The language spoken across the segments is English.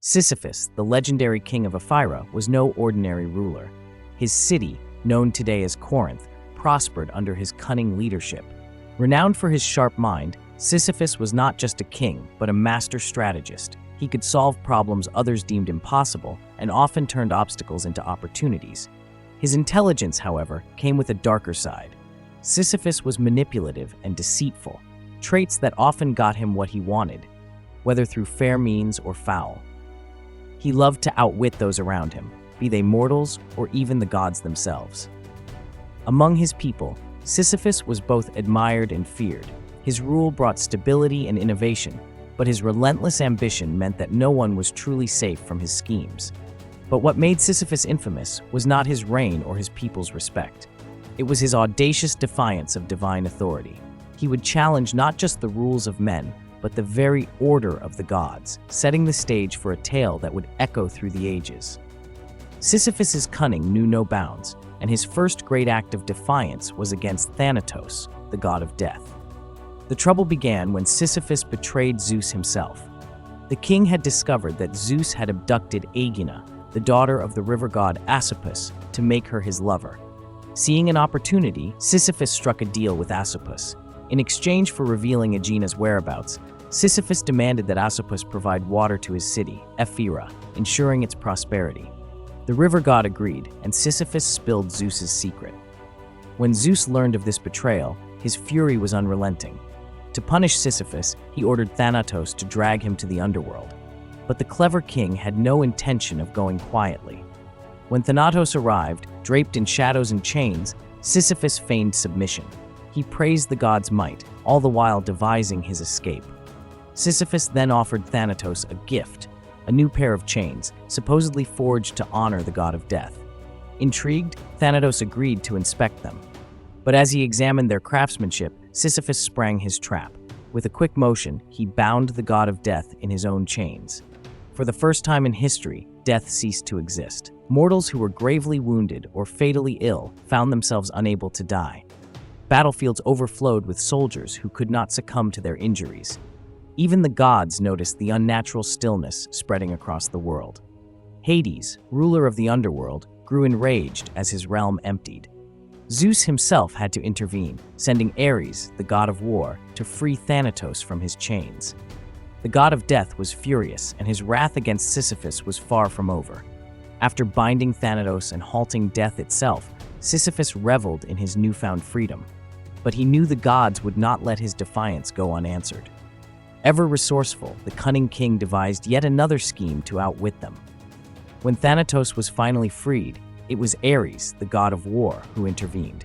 Sisyphus, the legendary king of Ephyra, was no ordinary ruler. His city, known today as Corinth, prospered under his cunning leadership. Renowned for his sharp mind, Sisyphus was not just a king, but a master strategist. He could solve problems others deemed impossible and often turned obstacles into opportunities. His intelligence, however, came with a darker side. Sisyphus was manipulative and deceitful, traits that often got him what he wanted, whether through fair means or foul. He loved to outwit those around him, be they mortals or even the gods themselves. Among his people, Sisyphus was both admired and feared. His rule brought stability and innovation, but his relentless ambition meant that no one was truly safe from his schemes. But what made Sisyphus infamous was not his reign or his people's respect. It was his audacious defiance of divine authority. He would challenge not just the rules of men, but the very order of the gods, setting the stage for a tale that would echo through the ages. Sisyphus's cunning knew no bounds, and his first great act of defiance was against Thanatos, the god of death. The trouble began when Sisyphus betrayed Zeus himself. The king had discovered that Zeus had abducted Aegina, the daughter of the river god Asopus, to make her his lover. Seeing an opportunity, Sisyphus struck a deal with Asopus. In exchange for revealing Aegina's whereabouts, Sisyphus demanded that Asopus provide water to his city, Ephyra, ensuring its prosperity. The river god agreed, and Sisyphus spilled Zeus's secret. When Zeus learned of this betrayal, his fury was unrelenting. To punish Sisyphus, he ordered Thanatos to drag him to the underworld. But the clever king had no intention of going quietly. When Thanatos arrived, draped in shadows and chains, Sisyphus feigned submission. He praised the god's might, all the while devising his escape. Sisyphus then offered Thanatos a gift, a new pair of chains, supposedly forged to honor the god of death. Intrigued, Thanatos agreed to inspect them. But as he examined their craftsmanship, Sisyphus sprang his trap. With a quick motion, he bound the god of death in his own chains. For the first time in history, death ceased to exist. Mortals who were gravely wounded or fatally ill found themselves unable to die. Battlefields overflowed with soldiers who could not succumb to their injuries. Even the gods noticed the unnatural stillness spreading across the world. Hades, ruler of the underworld, grew enraged as his realm emptied. Zeus himself had to intervene, sending Ares, the god of war, to free Thanatos from his chains. The god of death was furious, and his wrath against Sisyphus was far from over. After binding Thanatos and halting death itself, Sisyphus reveled in his newfound freedom. But he knew the gods would not let his defiance go unanswered. Ever resourceful, the cunning king devised yet another scheme to outwit them. When Thanatos was finally freed, it was Ares, the god of war, who intervened.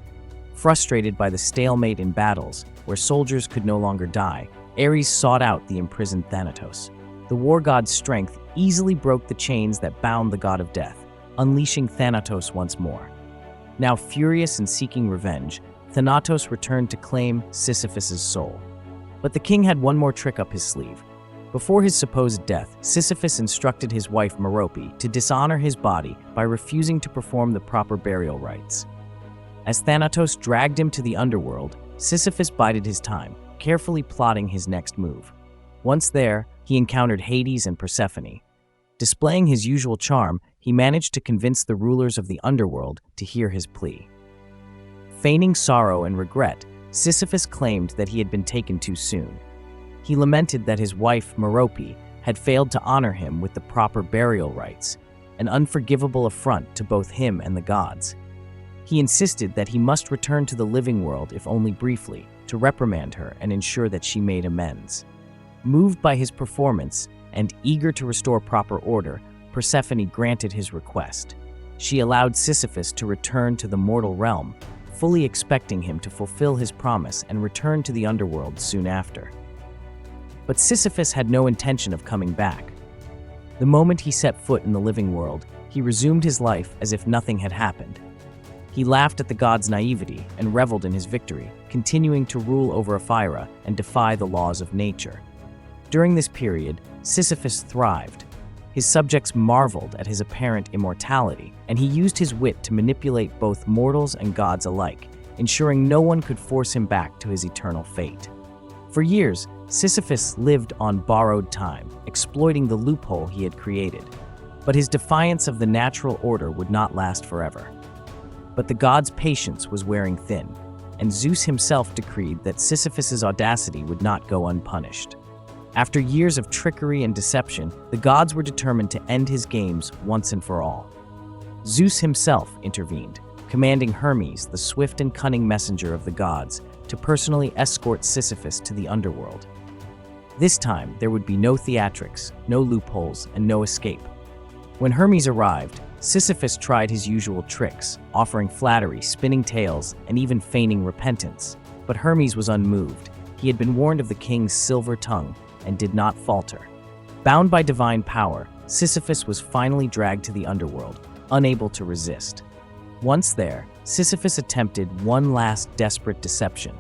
Frustrated by the stalemate in battles, where soldiers could no longer die, Ares sought out the imprisoned Thanatos. The war god's strength easily broke the chains that bound the god of death, unleashing Thanatos once more. Now furious and seeking revenge, Thanatos returned to claim Sisyphus's soul. But the king had one more trick up his sleeve. Before his supposed death, Sisyphus instructed his wife Merope to dishonor his body by refusing to perform the proper burial rites. As Thanatos dragged him to the underworld, Sisyphus bided his time, carefully plotting his next move. Once there, he encountered Hades and Persephone. Displaying his usual charm, he managed to convince the rulers of the underworld to hear his plea. Feigning sorrow and regret, Sisyphus claimed that he had been taken too soon. He lamented that his wife, Merope, had failed to honor him with the proper burial rites, an unforgivable affront to both him and the gods. He insisted that he must return to the living world, if only briefly, to reprimand her and ensure that she made amends. Moved by his performance and eager to restore proper order, Persephone granted his request. She allowed Sisyphus to return to the mortal realm, fully expecting him to fulfill his promise and return to the underworld soon after. But Sisyphus had no intention of coming back. The moment he set foot in the living world, he resumed his life as if nothing had happened. He laughed at the god's naivety and reveled in his victory, continuing to rule over Ephyra and defy the laws of nature. During this period, Sisyphus thrived. His subjects marveled at his apparent immortality, and he used his wit to manipulate both mortals and gods alike, ensuring no one could force him back to his eternal fate. For years, Sisyphus lived on borrowed time, exploiting the loophole he had created. But his defiance of the natural order would not last forever. But the gods' patience was wearing thin, and Zeus himself decreed that Sisyphus's audacity would not go unpunished. After years of trickery and deception, the gods were determined to end his games once and for all. Zeus himself intervened, commanding Hermes, the swift and cunning messenger of the gods, to personally escort Sisyphus to the underworld. This time, there would be no theatrics, no loopholes, and no escape. When Hermes arrived, Sisyphus tried his usual tricks, offering flattery, spinning tales, and even feigning repentance. But Hermes was unmoved. He had been warned of the king's silver tongue and did not falter. Bound by divine power, Sisyphus was finally dragged to the underworld, unable to resist. Once there, Sisyphus attempted one last desperate deception.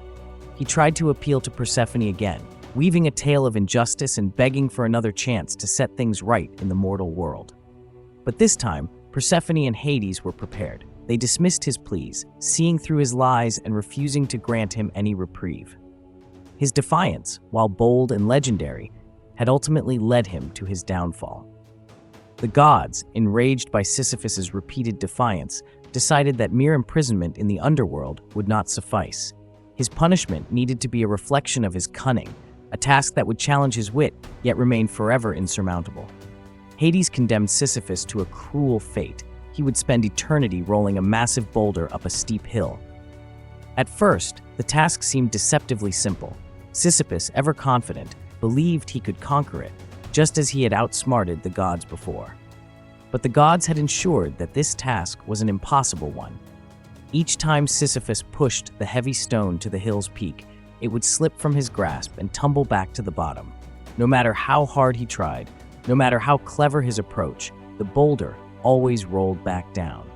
He tried to appeal to Persephone again, weaving a tale of injustice and begging for another chance to set things right in the mortal world. But this time, Persephone and Hades were prepared. They dismissed his pleas, seeing through his lies and refusing to grant him any reprieve. His defiance, while bold and legendary, had ultimately led him to his downfall. The gods, enraged by Sisyphus's repeated defiance, decided that mere imprisonment in the underworld would not suffice. His punishment needed to be a reflection of his cunning, a task that would challenge his wit, yet remain forever insurmountable. Hades condemned Sisyphus to a cruel fate. He would spend eternity rolling a massive boulder up a steep hill. At first, the task seemed deceptively simple. Sisyphus, ever confident, believed he could conquer it, just as he had outsmarted the gods before. But the gods had ensured that this task was an impossible one. Each time Sisyphus pushed the heavy stone to the hill's peak, it would slip from his grasp and tumble back to the bottom. No matter how hard he tried, no matter how clever his approach, the boulder always rolled back down.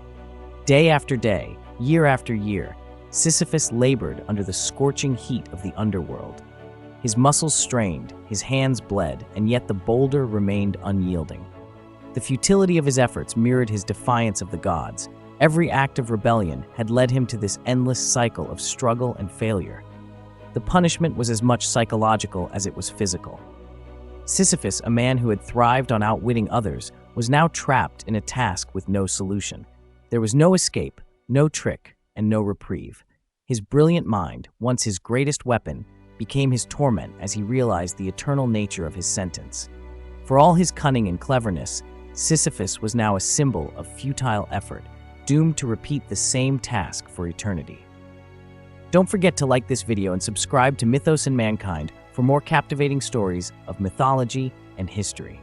Day after day, year after year, Sisyphus labored under the scorching heat of the underworld. His muscles strained, his hands bled, and yet the boulder remained unyielding. The futility of his efforts mirrored his defiance of the gods. Every act of rebellion had led him to this endless cycle of struggle and failure. The punishment was as much psychological as it was physical. Sisyphus, a man who had thrived on outwitting others, was now trapped in a task with no solution. There was no escape, no trick, and no reprieve. His brilliant mind, once his greatest weapon, became his torment as he realized the eternal nature of his sentence. For all his cunning and cleverness, Sisyphus was now a symbol of futile effort, doomed to repeat the same task for eternity. Don't forget to like this video and subscribe to Mythos and Mankind for more captivating stories of mythology and history.